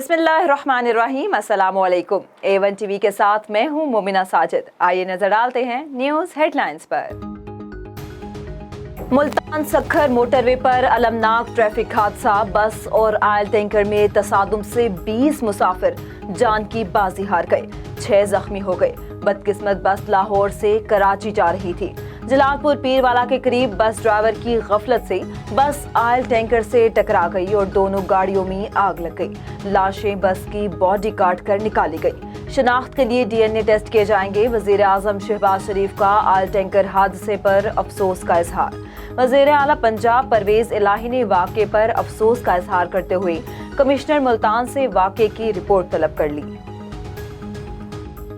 बिस्मिल्लाहिर्रहमानिर्रहीम, अस्सलाम वालेकुम। A1 टीवी के साथ मैं हूं मोमिना साजिद। आइए नजर डालते हैं न्यूज़ हेडलाइंस पर। मुल्तान सक्खर मोटरवे पर अलमनाक ट्रैफिक हादसा, बस और आयल टैंकर में तसादुम से 20 मुसाफिर जान की बाजी हार गए, 6 जख्मी हो गए। बदकिस्मत बस लाहौर से कराची जा रही थी। जलालपुर पीरवाला के करीब बस ड्राइवर की गफलत से बस आयल टैंकर से टकरा गई और दोनों गाड़ियों में आग लग गई। लाशें बस की बॉडी काट कर निकाली गई। शनाख्त के लिए DNA टेस्ट किए जाएंगे। वजीर आजम शहबाज शरीफ का आयल टैंकर हादसे पर अफसोस का इजहार। वजीर आला पंजाब परवेज इलाही ने वाक़े पर अफसोस का इजहार करते हुए कमिश्नर मुल्तान से वाक़े की रिपोर्ट तलब कर ली।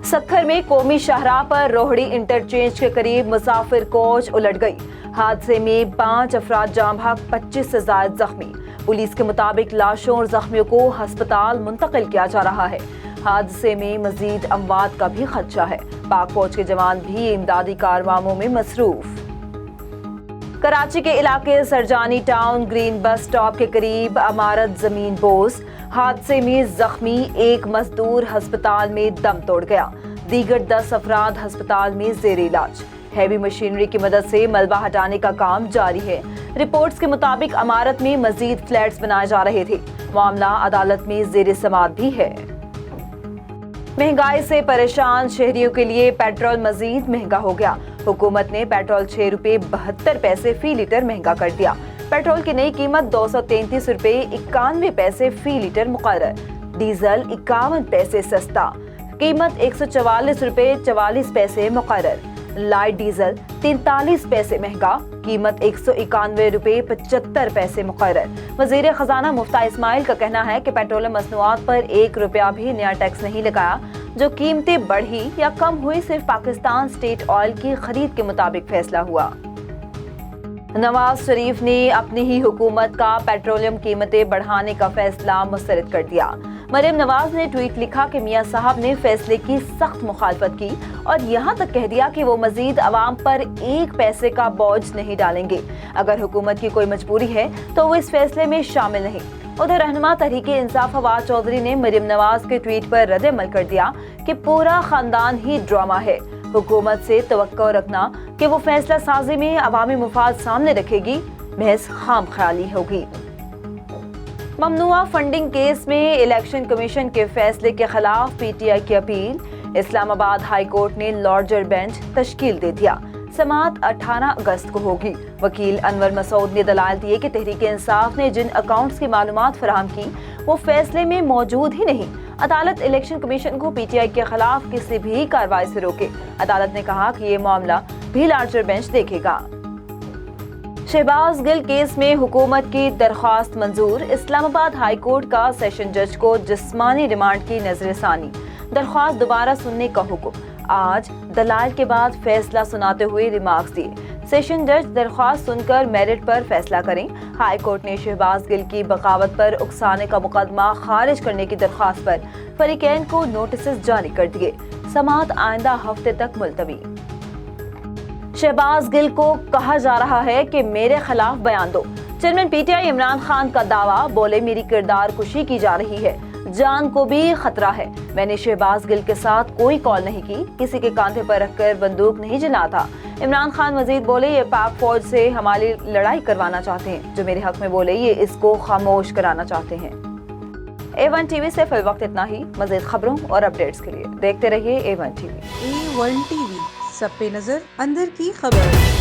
सक्खर में कौमी शाहराह पर रोहड़ी इंटरचेंज के करीब मुसाफिर कोच उलट गई। हादसे में 5 अफराद जाम बहक, 25 से ज्यादा जख्मी। पुलिस के मुताबिक लाशों और जख्मियों को हस्पताल मुंतकिल किया जा रहा है। हादसे में मजीद अमवात का भी खदशा है। पाक फौज के जवान भी इमदादी कारवामों में मसरूफ। कराची के इलाके Sarjani town green bus stop के करीब इमारत जमीन बोस। हादसे में जख्मी एक मजदूर अस्पताल में दम तोड़ गया। दीगर 10 अफराद अस्पताल में जेर इलाज। हैवी मशीनरी की मदद से मलबा हटाने का काम जारी है। रिपोर्ट्स के मुताबिक इमारत में मजीद फ्लैट्स बनाए जा रहे थे। मामला अदालत में जेर समाअत भी है। महंगाई से परेशान शहरियों के लिए पेट्रोल मजीद महंगा हो गया। हुकूमत ने पेट्रोल 6 रुपए 72 पैसे फी लीटर महंगा कर दिया। पेट्रोल की नई कीमत 233 रुपए 91 पैसे फी लीटर मुकर्रर। डीजल 51 पैसे सस्ता, कीमत 144 रुपए 44 पैसे मुकर्रर। लाइट डीजल 43 पैसे महंगा, कीमत 191 रुपए 75 पैसे मुकर्रर। वजीर खजाना मुफ्ता इस्माइल का कहना है कि पेट्रोलियम मसनूआत पर 1 रुपया भी नया टैक्स नहीं लगाया। जो कीमतें बढ़ी या कम हुई सिर्फ पाकिस्तान स्टेट ऑयल की खरीद के मुताबिक फैसला हुआ। नवाज शरीफ ने अपनी ही हुकूमत का पेट्रोलियम कीमतें बढ़ाने का फैसला मुस्तरद कर दिया। मरियम नवाज ने ट्वीट लिखा कि मियां साहब ने फैसले की सख्त मुखालफत की और यहाँ तक कह दिया कि वो मजीद अवाम पर 1 पैसे का बोझ नहीं डालेंगे। अगर हुकूमत की कोई मजबूरी है तो वो इस फैसले में शामिल नहीं। उधर रहनुमा तहरीके इंसाफ फवाद चौधरी ने मरियम नवाज के ट्वीट पर रद्द-ए-अमल कर दिया कि पूरा खानदान ही ड्रामा है। हुकूमत से तवक्को रखना कि वो फैसला साजी में अवामी मुफाद सामने रखेगी महज खाम ख्याली होगी। ममनुआ फंडिंग केस में इलेक्शन कमीशन के फैसले के खिलाफ PTI की अपील। इस्लामाबाद हाई कोर्ट ने लार्जर बेंच तश्कील दे दिया। समाअत 18 अगस्त को होगी। वकील अनवर मसूद ने दलाल दिए कि तहरीके इंसाफ ने जिन अकाउंट्स की मालूमात फराहम की वो फैसले में मौजूद ही नहीं। अदालत इलेक्शन कमीशन को PTI के खिलाफ किसी भी कार्रवाई से रोके। अदालत ने कहा कि ये मामला भी लार्जर बेंच देखेगा। शहबाज गिल केस में हुकूमत की दरख्वास्त मंजूर। इस्लामाबाद हाई कोर्ट का सेशन जज को जिस्मानी रिमांड की नजरसानी। दरख्वास्त दोबारा सुनने का हुक्म। आज दलाल के बाद फैसला सुनाते हुए रिमार्क्स दिए। सेशन जज दरख्वास्त सुनकर मेरिट पर फैसला करें। हाई कोर्ट ने शहबाज गिल की बगावत पर उकसाने का मुकदमा खारिज करने की दरख्वास्त पर फरीकैन को नोटिस जारी कर दिए। समाअत आइंदा हफ्ते तक मुलतवी। शहबाज गिल को कहा जा रहा है कि मेरे खिलाफ बयान दो। चेयरमैन PTI इमरान खान का दावा, बोले मेरी किरदार कुशी की जा रही है, जान को भी खतरा है। मैंने शहबाज गिल के साथ कोई कॉल नहीं की, किसी के कांधे पर रखकर बंदूक नहीं जला था। इमरान खान मजीद बोले ये पाक फौज से हमारी लड़ाई करवाना चाहते हैं। जो मेरे हक में बोले ये इसको खामोश कराना चाहते हैं। A1 टीवी से फिल वक्त इतना ही। मजीद खबरों और अपडेट्स के लिए देखते रहिए A1 टीवी। A1 टीवी, सब पे नजर, अंदर की खबर।